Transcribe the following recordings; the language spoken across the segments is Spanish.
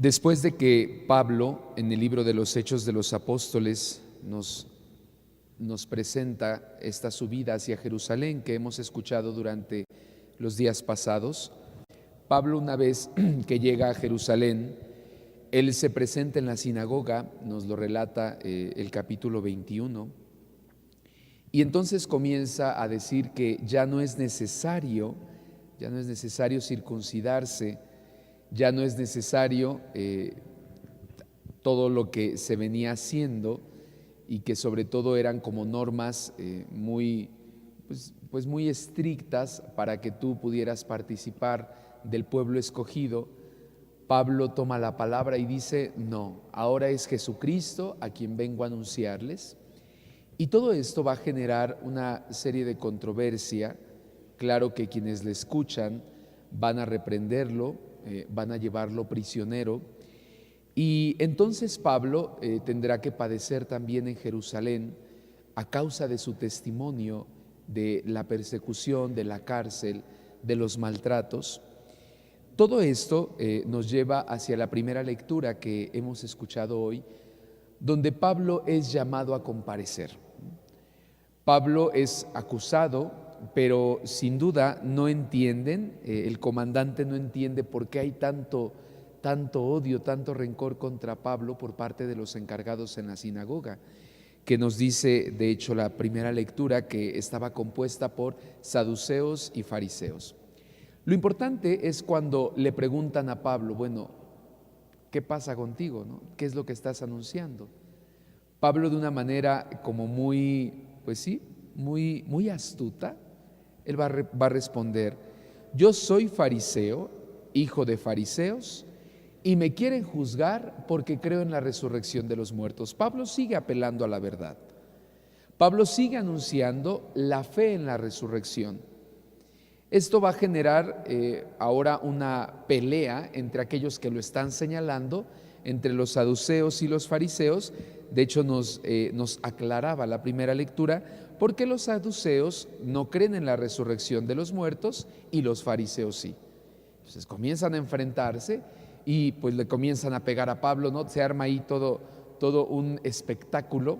Después de que Pablo, en el libro de los Hechos de los Apóstoles, nos presenta esta subida hacia Jerusalén que hemos escuchado durante los días pasados, Pablo, una vez que llega a Jerusalén, él se presenta en la sinagoga, nos lo relata el capítulo 21, y entonces comienza a decir que ya no es necesario circuncidarse, ya no es necesario todo lo que se venía haciendo y que sobre todo eran como normas muy estrictas para que tú pudieras participar del pueblo escogido. Pablo toma la palabra y dice: no, ahora es Jesucristo a quien vengo a anunciarles. Y todo esto va a generar una serie de controversia. Claro que quienes le escuchan van a reprenderlo, van a llevarlo prisionero, y entonces Pablo tendrá que padecer también en Jerusalén a causa de su testimonio, de la persecución, de la cárcel, de los maltratos. Todo esto nos lleva hacia la primera lectura que hemos escuchado hoy, donde Pablo es llamado a comparecer. Pablo es acusado, pero sin duda no entienden, el comandante no entiende por qué hay tanto odio, tanto rencor contra Pablo por parte de los encargados en la sinagoga, que nos dice, de hecho, la primera lectura, que estaba compuesta por saduceos y fariseos. Lo importante es cuando le preguntan a Pablo: bueno, ¿qué pasa contigo, no? ¿Qué es lo que estás anunciando? Pablo, de una manera como muy astuta, él va a responder: yo soy fariseo, hijo de fariseos, y me quieren juzgar porque creo en la resurrección de los muertos. Pablo sigue apelando a la verdad. Pablo sigue anunciando la fe en la resurrección. Esto va a generar ahora una pelea entre aquellos que lo están señalando, entre los saduceos y los fariseos. De hecho, nos aclaraba la primera lectura por qué los saduceos no creen en la resurrección de los muertos y los fariseos sí. Entonces comienzan a enfrentarse y pues le comienzan a pegar a Pablo, ¿no? Se arma ahí todo un espectáculo.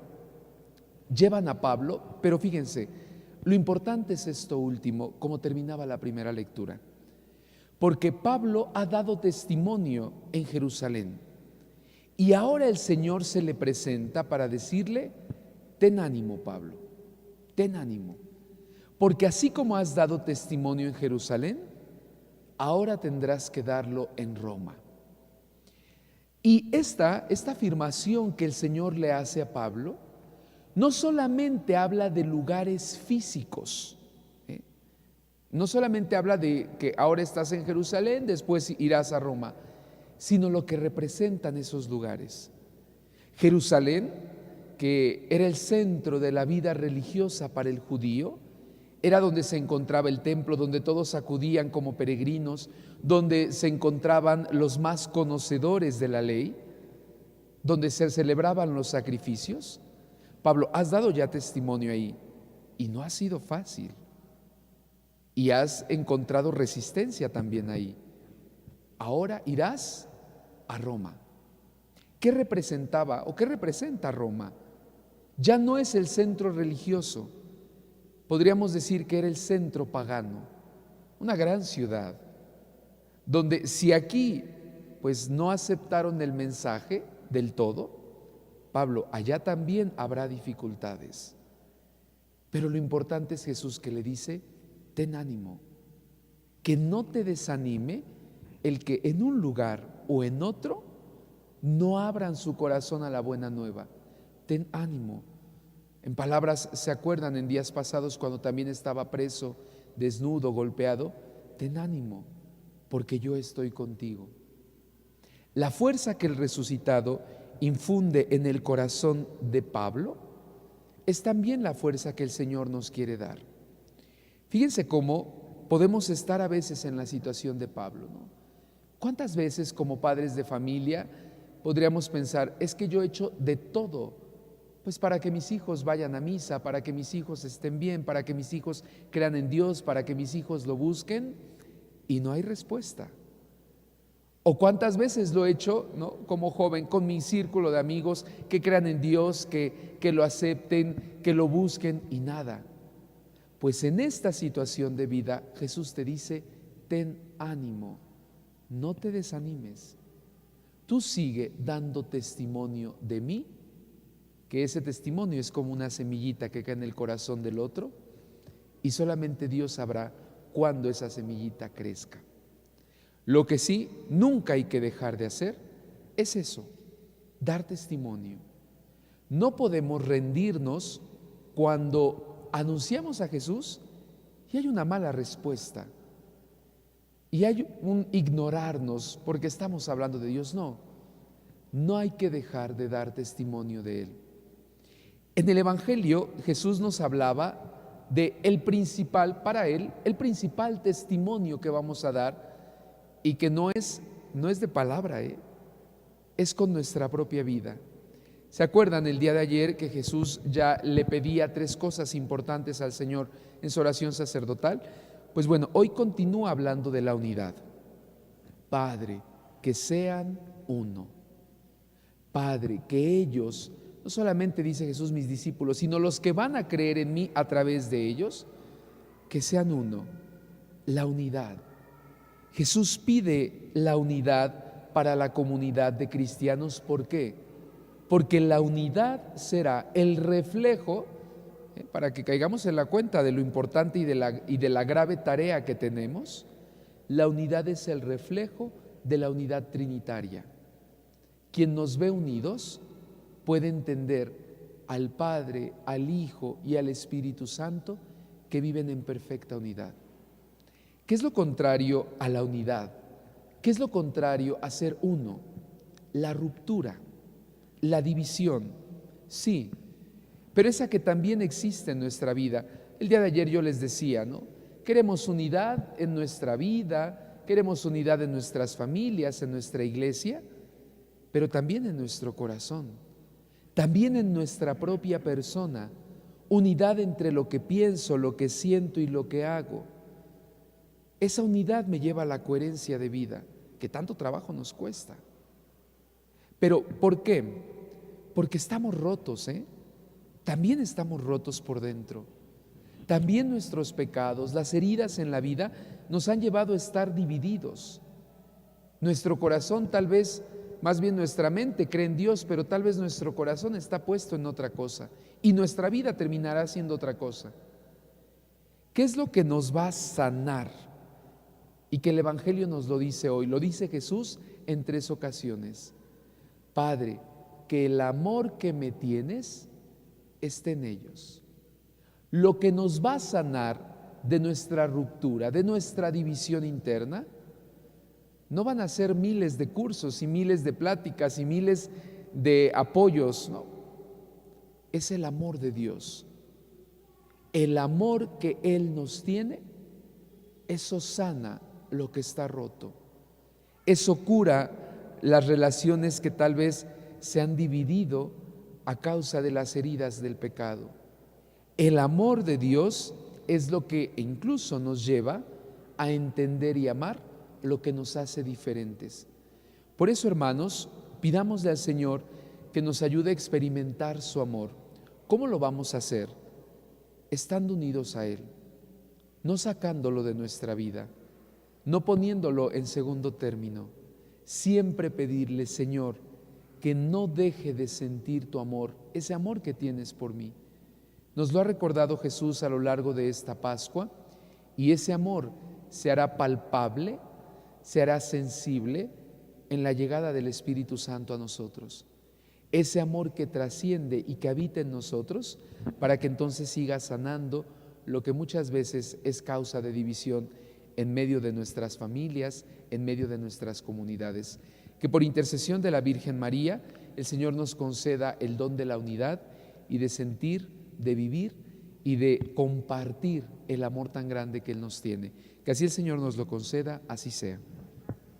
Llevan a Pablo, pero fíjense, lo importante es esto último, como terminaba la primera lectura, porque Pablo ha dado testimonio en Jerusalén y ahora el Señor se le presenta para decirle: ten ánimo, Pablo, ten ánimo, porque así como has dado testimonio en Jerusalén, ahora tendrás que darlo en Roma. Y esta afirmación que el Señor le hace a Pablo no solamente habla de lugares físicos, no solamente habla de que ahora estás en Jerusalén, después irás a Roma, sino lo que representan esos lugares. Jerusalén, que era el centro de la vida religiosa para el judío, era donde se encontraba el templo, donde todos acudían como peregrinos, donde se encontraban los más conocedores de la ley, donde se celebraban los sacrificios. Pablo, has dado ya testimonio ahí y no ha sido fácil, y has encontrado resistencia también ahí. Ahora irás a Roma. ¿Qué representaba o qué representa Roma? Ya no es el centro religioso, podríamos decir que era el centro pagano, una gran ciudad, donde si aquí pues no aceptaron el mensaje del todo, Pablo, allá también habrá dificultades. Pero lo importante es Jesús, que le dice: ten ánimo, que no te desanime el que en un lugar o en otro no abran su corazón a la buena nueva. Ten ánimo. En palabras, ¿se acuerdan en días pasados cuando también estaba preso, desnudo, golpeado? Ten ánimo, porque yo estoy contigo. La fuerza que el resucitado infunde en el corazón de Pablo es también la fuerza que el Señor nos quiere dar. Fíjense cómo podemos estar a veces en la situación de Pablo, ¿no? ¿Cuántas veces como padres de familia podríamos pensar: es que yo he hecho de todo, pues para que mis hijos vayan a misa, para que mis hijos estén bien, para que mis hijos crean en Dios, para que mis hijos lo busquen, y no hay respuesta? O cuántas veces lo he hecho, ¿no?, como joven, con mi círculo de amigos que crean en Dios, que lo acepten, que lo busquen y nada. Pues en esta situación de vida Jesús te dice: ten ánimo, no te desanimes. Tú sigue dando testimonio de mí, que ese testimonio es como una semillita que cae en el corazón del otro, y solamente Dios sabrá cuándo esa semillita crezca. Lo que sí nunca hay que dejar de hacer es eso, dar testimonio. No podemos rendirnos cuando anunciamos a Jesús y hay una mala respuesta y hay un ignorarnos porque estamos hablando de Dios. No hay que dejar de dar testimonio de Él. En el Evangelio Jesús nos hablaba de el principal, para Él, el principal testimonio que vamos a dar, y que no es de palabra, es con nuestra propia vida. ¿Se acuerdan el día de ayer que Jesús ya le pedía 3 cosas importantes al Señor en su oración sacerdotal? Pues bueno, hoy continúa hablando de la unidad. Padre, que sean uno. Padre, que ellos, no solamente dice Jesús mis discípulos, sino los que van a creer en mí a través de ellos, que sean uno. La unidad. Jesús pide la unidad para la comunidad de cristianos. ¿Por qué? Porque la unidad será el reflejo, para que caigamos en la cuenta de lo importante y de la grave tarea que tenemos. La unidad es el reflejo de la unidad trinitaria. Quien nos ve unidos puede entender al Padre, al Hijo y al Espíritu Santo, que viven en perfecta unidad. ¿Qué es lo contrario a la unidad? ¿Qué es lo contrario a ser uno? La ruptura, la división, sí, pero esa que también existe en nuestra vida. El día de ayer yo les decía, ¿no? Queremos unidad en nuestra vida, queremos unidad en nuestras familias, en nuestra iglesia, pero también en nuestro corazón, también en nuestra propia persona, unidad entre lo que pienso, lo que siento y lo que hago. Esa unidad me lleva a la coherencia de vida, que tanto trabajo nos cuesta. Pero ¿por qué? Porque estamos rotos, También estamos rotos por dentro. También nuestros pecados, las heridas en la vida, nos han llevado a estar divididos. Nuestro corazón, tal vez, más bien nuestra mente cree en Dios, pero tal vez nuestro corazón está puesto en otra cosa y nuestra vida terminará siendo otra cosa. ¿Qué es lo que nos va a sanar? Y que el Evangelio nos lo dice hoy, lo dice Jesús en 3 ocasiones. Padre, que el amor que me tienes esté en ellos. Lo que nos va a sanar de nuestra ruptura, de nuestra división interna, no van a ser miles de cursos y miles de pláticas y miles de apoyos, no. Es el amor de Dios. El amor que Él nos tiene, eso sana lo que está roto. Eso cura las relaciones que tal vez se han dividido a causa de las heridas del pecado. El amor de Dios es lo que incluso nos lleva a entender y amar lo que nos hace diferentes. Por eso, hermanos, pidámosle al Señor que nos ayude a experimentar su amor. ¿Cómo lo vamos a hacer? Estando unidos a Él, no sacándolo de nuestra vida, no poniéndolo en segundo término. Siempre pedirle: Señor, que no deje de sentir tu amor, ese amor que tienes por mí. Nos lo ha recordado Jesús a lo largo de esta Pascua, y ese amor se hará palpable, se hará sensible en la llegada del Espíritu Santo a nosotros. Ese amor que trasciende y que habita en nosotros, para que entonces siga sanando lo que muchas veces es causa de división en medio de nuestras familias, en medio de nuestras comunidades. Que por intercesión de la Virgen María, el Señor nos conceda el don de la unidad y de sentir, de vivir y de compartir el amor tan grande que Él nos tiene. Que así el Señor nos lo conceda, así sea.